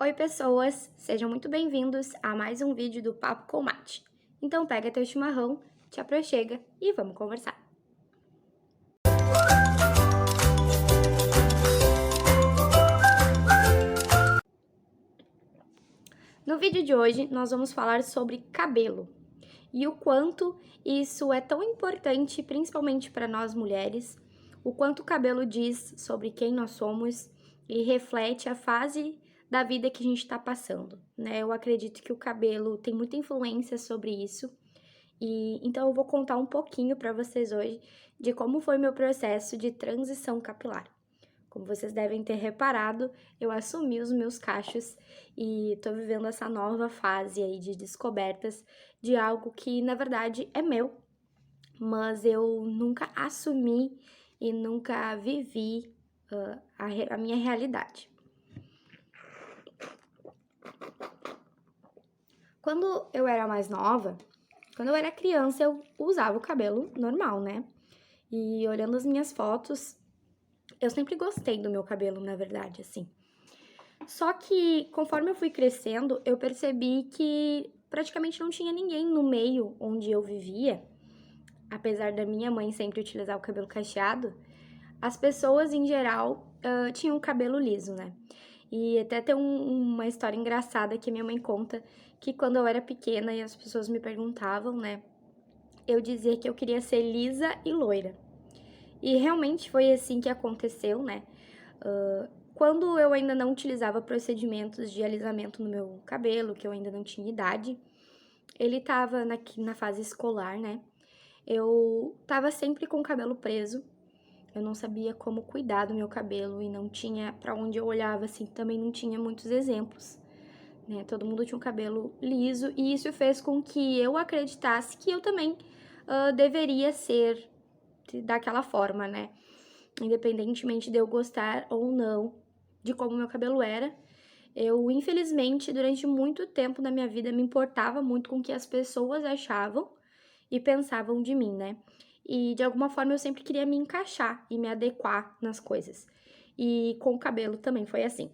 Oi pessoas, sejam muito bem-vindos a mais um vídeo do Papo com Mate. Então pega teu chimarrão, te aproxega e vamos conversar. No vídeo de hoje nós vamos falar sobre cabelo e o quanto isso é tão importante, principalmente para nós mulheres, o quanto o cabelo diz sobre quem nós somos e reflete a fase da vida que a gente está passando, né? Eu acredito que o cabelo tem muita influência sobre isso. E então eu vou contar um pouquinho para vocês hoje de como foi meu processo de transição capilar. Como vocês devem ter reparado, eu assumi os meus cachos e tô vivendo essa nova fase aí de descobertas de algo que na verdade é meu, mas eu nunca assumi e nunca vivi a minha realidade. Quando eu era mais nova, quando eu era criança, eu usava o cabelo normal, né? E olhando as minhas fotos, eu sempre gostei do meu cabelo, na verdade, assim. Só que conforme eu fui crescendo, eu percebi que praticamente não tinha ninguém no meio onde eu vivia, apesar da minha mãe sempre utilizar o cabelo cacheado, as pessoas em geral tinham o cabelo liso, né? E até tem uma história engraçada que minha mãe conta que quando eu era pequena e as pessoas me perguntavam, né? Eu dizia que eu queria ser lisa e loira. E realmente foi assim que aconteceu, né? Quando eu ainda não utilizava procedimentos de alisamento no meu cabelo, que eu ainda não tinha idade, ele tava na fase escolar, né? Eu tava sempre com o cabelo preso. Eu não sabia como cuidar do meu cabelo e não tinha, pra onde eu olhava assim, também não tinha muitos exemplos, né? Todo mundo tinha um cabelo liso e isso fez com que eu acreditasse que eu também deveria ser daquela forma, né? Independentemente de eu gostar ou não de como meu cabelo era, eu, infelizmente, durante muito tempo da minha vida, me importava muito com o que as pessoas achavam e pensavam de mim, né? E de alguma forma eu sempre queria me encaixar e me adequar nas coisas. E com o cabelo também foi assim.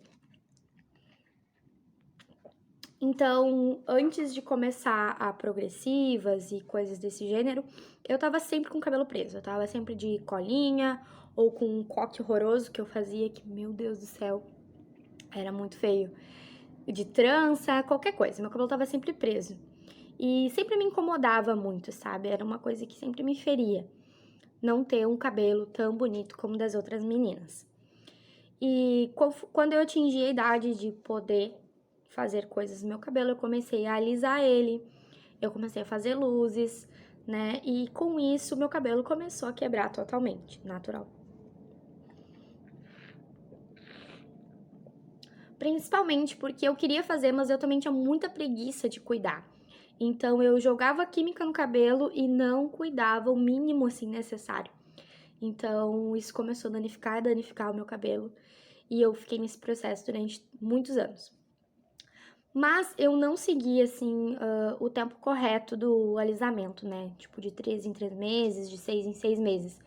Então, antes de começar a progressivas e coisas desse gênero, eu tava sempre com o cabelo preso. Eu tava sempre de colinha ou com um coque horroroso que eu fazia, que, meu Deus do céu, era muito feio. De trança, qualquer coisa. Meu cabelo tava sempre preso. E sempre me incomodava muito, sabe? Era uma coisa que sempre me feria. Não ter um cabelo tão bonito como das outras meninas. E quando eu atingi a idade de poder fazer coisas no meu cabelo, eu comecei a alisar ele, eu comecei a fazer luzes, né? E com isso, meu cabelo começou a quebrar totalmente, natural. Principalmente porque eu queria fazer, mas eu também tinha muita preguiça de cuidar. Então eu jogava química no cabelo e não cuidava o mínimo assim necessário. Então isso começou a danificar o meu cabelo e eu fiquei nesse processo durante muitos anos. Mas eu não segui, assim, o tempo correto do alisamento, né? Tipo, de 3 em 3 meses, de 6 em 6 meses.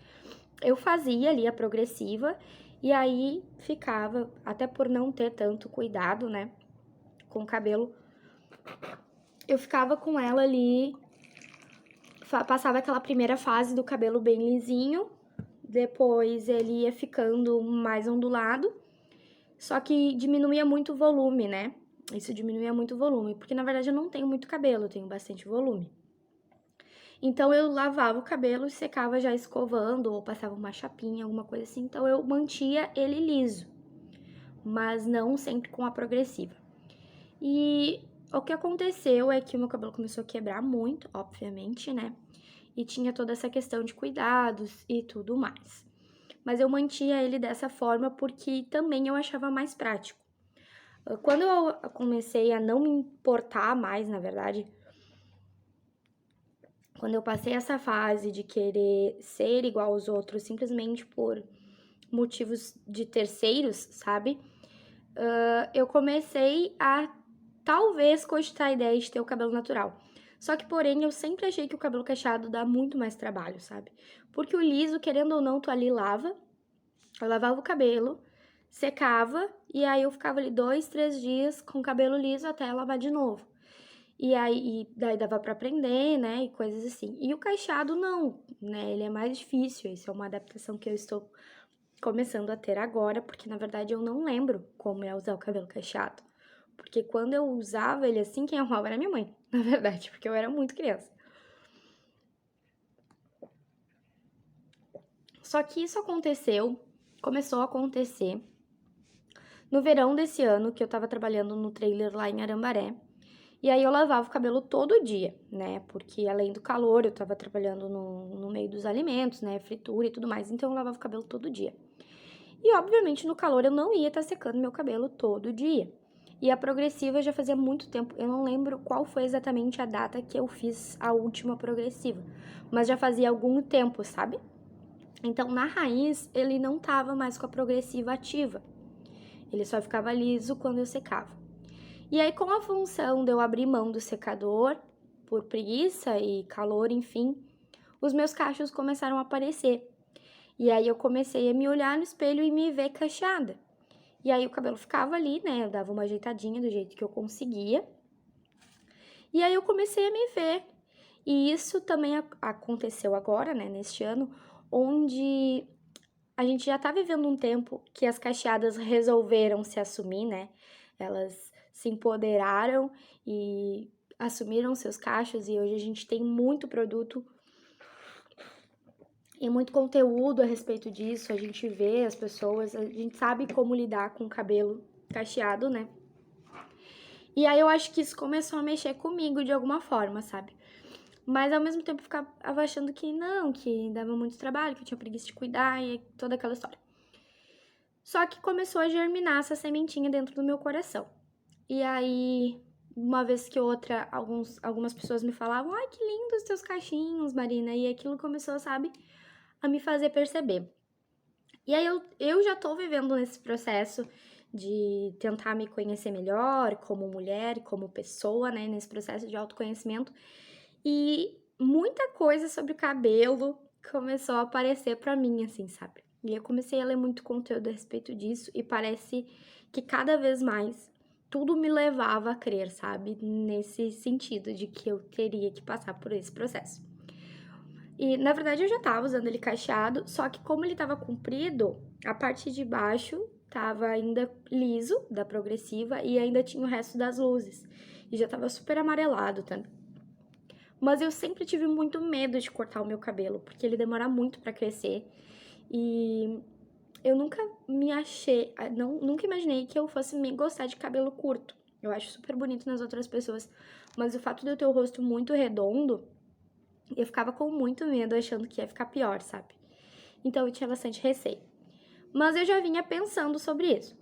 Eu fazia ali a progressiva e aí ficava, até por não ter tanto cuidado, né, com o cabelo, eu ficava com ela ali, passava aquela primeira fase do cabelo bem lisinho, depois ele ia ficando mais ondulado, só que diminuía muito o volume, né? Isso diminuía muito o volume, porque na verdade eu não tenho muito cabelo, eu tenho bastante volume. Então eu lavava o cabelo e secava já escovando, ou passava uma chapinha, alguma coisa assim. Então eu mantia ele liso, mas não sempre com a progressiva. E o que aconteceu é que o meu cabelo começou a quebrar muito, obviamente, né? E tinha toda essa questão de cuidados e tudo mais. Mas eu mantia ele dessa forma porque também eu achava mais prático. Quando eu comecei a não me importar mais, na verdade, quando eu passei essa fase de querer ser igual aos outros simplesmente por motivos de terceiros, sabe? Eu comecei a talvez cogitar a ideia de ter o cabelo natural. Só que, porém, eu sempre achei que o cabelo cacheado dá muito mais trabalho, sabe? Porque o liso, querendo ou não, tu ali lava, eu lavava o cabelo, secava, e aí eu ficava ali 2, 3 dias com o cabelo liso até lavar de novo. E aí, daí dava pra aprender, né, e coisas assim. E o cacheado não, né, ele é mais difícil, isso é uma adaptação que eu estou começando a ter agora, porque na verdade eu não lembro como é usar o cabelo cacheado. Porque quando eu usava ele assim, quem arrumava era minha mãe, na verdade, porque eu era muito criança. Só que isso começou a acontecer no verão desse ano, que eu tava trabalhando no trailer lá em Arambaré. E aí eu lavava o cabelo todo dia, né? Porque além do calor, eu tava trabalhando no meio dos alimentos, né? Fritura e tudo mais, então eu lavava o cabelo todo dia. E obviamente no calor eu não ia estar secando meu cabelo todo dia. E a progressiva já fazia muito tempo, eu não lembro qual foi exatamente a data que eu fiz a última progressiva, mas já fazia algum tempo, sabe? Então na raiz ele não tava mais com a progressiva ativa, ele só ficava liso quando eu secava. E aí, com a função de eu abrir mão do secador, por preguiça e calor, enfim, os meus cachos começaram a aparecer. E aí eu comecei a me olhar no espelho e me ver cacheada. E aí o cabelo ficava ali, né? Eu dava uma ajeitadinha do jeito que eu conseguia. E aí eu comecei a me ver. E isso também aconteceu agora, né, neste ano, onde a gente já tá vivendo um tempo que as cacheadas resolveram se assumir, né? Elas se empoderaram e assumiram seus cachos e hoje a gente tem muito produto e muito conteúdo a respeito disso. A gente vê as pessoas, a gente sabe como lidar com o cabelo cacheado, né? E aí eu acho que isso começou a mexer comigo de alguma forma, sabe? Mas ao mesmo tempo eu ficava achando que não, que dava muito trabalho, que eu tinha preguiça de cuidar e toda aquela história. Só que começou a germinar essa sementinha dentro do meu coração. E aí, uma vez que outra, algumas pessoas me falavam: ai, que lindos os teus cachinhos, Marina. E aquilo começou, sabe, a me fazer perceber. E aí eu já tô vivendo nesse processo de tentar me conhecer melhor como mulher, como pessoa, né? Nesse processo de autoconhecimento. E muita coisa sobre o cabelo começou a aparecer pra mim, assim, sabe? E eu comecei a ler muito conteúdo a respeito disso e parece que cada vez mais tudo me levava a crer, sabe? Nesse sentido de que eu teria que passar por esse processo. E na verdade eu já tava usando ele cacheado, só que como ele tava comprido, a parte de baixo tava ainda liso da progressiva e ainda tinha o resto das luzes. E já tava super amarelado também. Mas eu sempre tive muito medo de cortar o meu cabelo, porque ele demora muito pra crescer. E eu nunca me achei, nunca imaginei que eu fosse me gostar de cabelo curto. Eu acho super bonito nas outras pessoas, mas o fato de eu ter o rosto muito redondo, eu ficava com muito medo, achando que ia ficar pior, sabe? Então eu tinha bastante receio. Mas eu já vinha pensando sobre isso.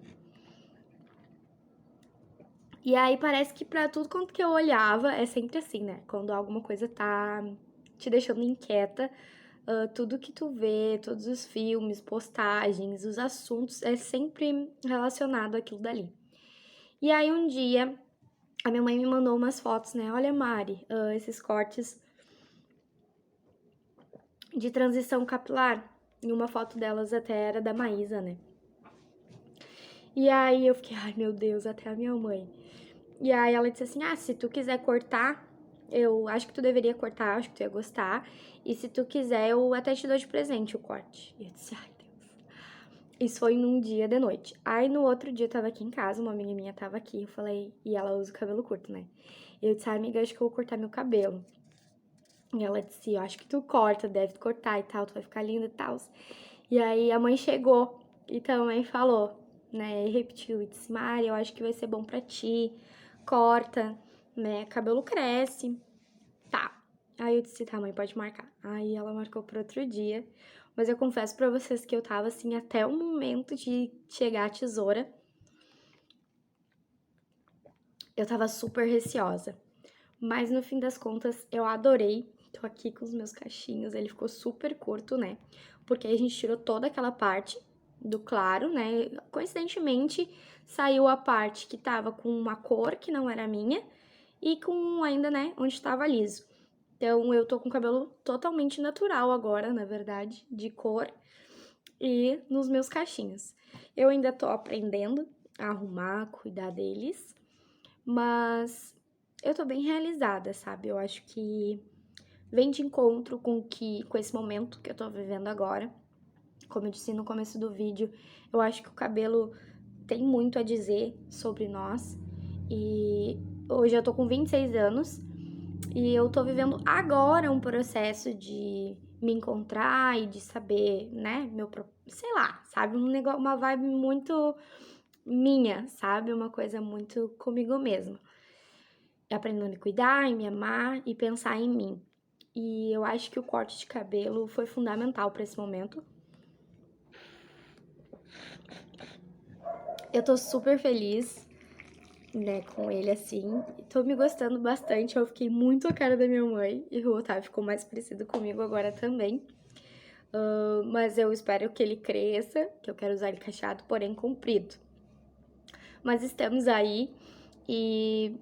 E aí parece que pra tudo quanto que eu olhava, é sempre assim, né? Quando alguma coisa tá te deixando inquieta, tudo que tu vê, todos os filmes, postagens, os assuntos, é sempre relacionado àquilo dali. E aí um dia, a minha mãe me mandou umas fotos, né? Olha, Mari, esses cortes de transição capilar. E uma foto delas até era da Maísa, né? E aí eu fiquei, ai meu Deus, até a minha mãe. E aí ela disse assim, se tu quiser cortar, eu acho que tu deveria cortar, acho que tu ia gostar. E se tu quiser, eu até te dou de presente o corte. E eu disse, ai Deus. Isso foi num dia de noite. Aí no outro dia eu tava aqui em casa, uma amiga minha tava aqui, eu falei, e ela usa o cabelo curto, né? E eu disse, amiga, acho que eu vou cortar meu cabelo. E ela disse, eu acho que tu corta, deve cortar e tal, tu vai ficar linda e tal. E aí a mãe chegou e também falou, né, e repetiu, e disse, Mari, eu acho que vai ser bom pra ti, corta, né, cabelo cresce, tá. Aí eu disse, tá, mãe, pode marcar. Aí ela marcou para outro dia, mas eu confesso pra vocês que eu tava, assim, até o momento de chegar a tesoura, eu tava super receosa. Mas no fim das contas, eu adorei. Tô aqui com os meus cachinhos, ele ficou super curto, né? Porque aí a gente tirou toda aquela parte do claro, né? Coincidentemente, saiu a parte que tava com uma cor que não era minha e com ainda, né, onde tava liso. Então, eu tô com o cabelo totalmente natural agora, na verdade, de cor. e nos meus cachinhos. Eu ainda tô aprendendo a arrumar, cuidar deles, mas eu tô bem realizada, sabe? Eu acho que vem de encontro com esse momento que eu tô vivendo agora. Como eu disse no começo do vídeo, eu acho que o cabelo tem muito a dizer sobre nós. E hoje eu tô com 26 anos e eu tô vivendo agora um processo de me encontrar e de saber, né, sei lá, sabe, um negócio, uma vibe muito minha, sabe? Uma coisa muito comigo mesma. Aprendendo a me cuidar, em me amar e pensar em mim. E eu acho que o corte de cabelo foi fundamental para esse momento. Eu tô super feliz, né, com ele assim. Tô me gostando bastante. Eu fiquei muito a cara da minha mãe. E o Otávio ficou mais parecido comigo agora também. Mas eu espero que ele cresça, que eu quero usar ele cacheado, porém comprido. Mas estamos aí e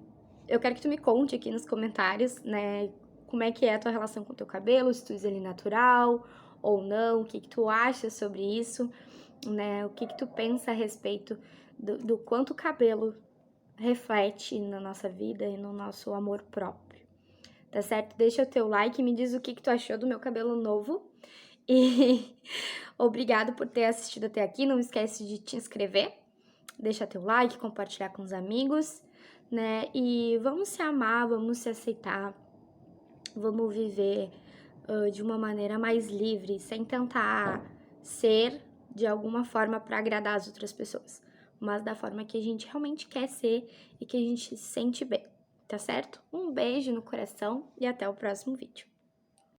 eu quero que tu me conte aqui nos comentários, né, como é que é a tua relação com o teu cabelo, se tu usa ele natural ou não, o que que tu acha sobre isso, né, o que que tu pensa a respeito do quanto o cabelo reflete na nossa vida e no nosso amor próprio, tá certo? Deixa o teu like e me diz o que que tu achou do meu cabelo novo e obrigado por ter assistido até aqui, não esquece de te inscrever, deixa teu like, compartilhar com os amigos, né? E vamos se amar, vamos se aceitar, vamos viver de uma maneira mais livre, sem tentar ser de alguma forma para agradar as outras pessoas, mas da forma que a gente realmente quer ser e que a gente se sente bem, tá certo? Um beijo no coração e até o próximo vídeo.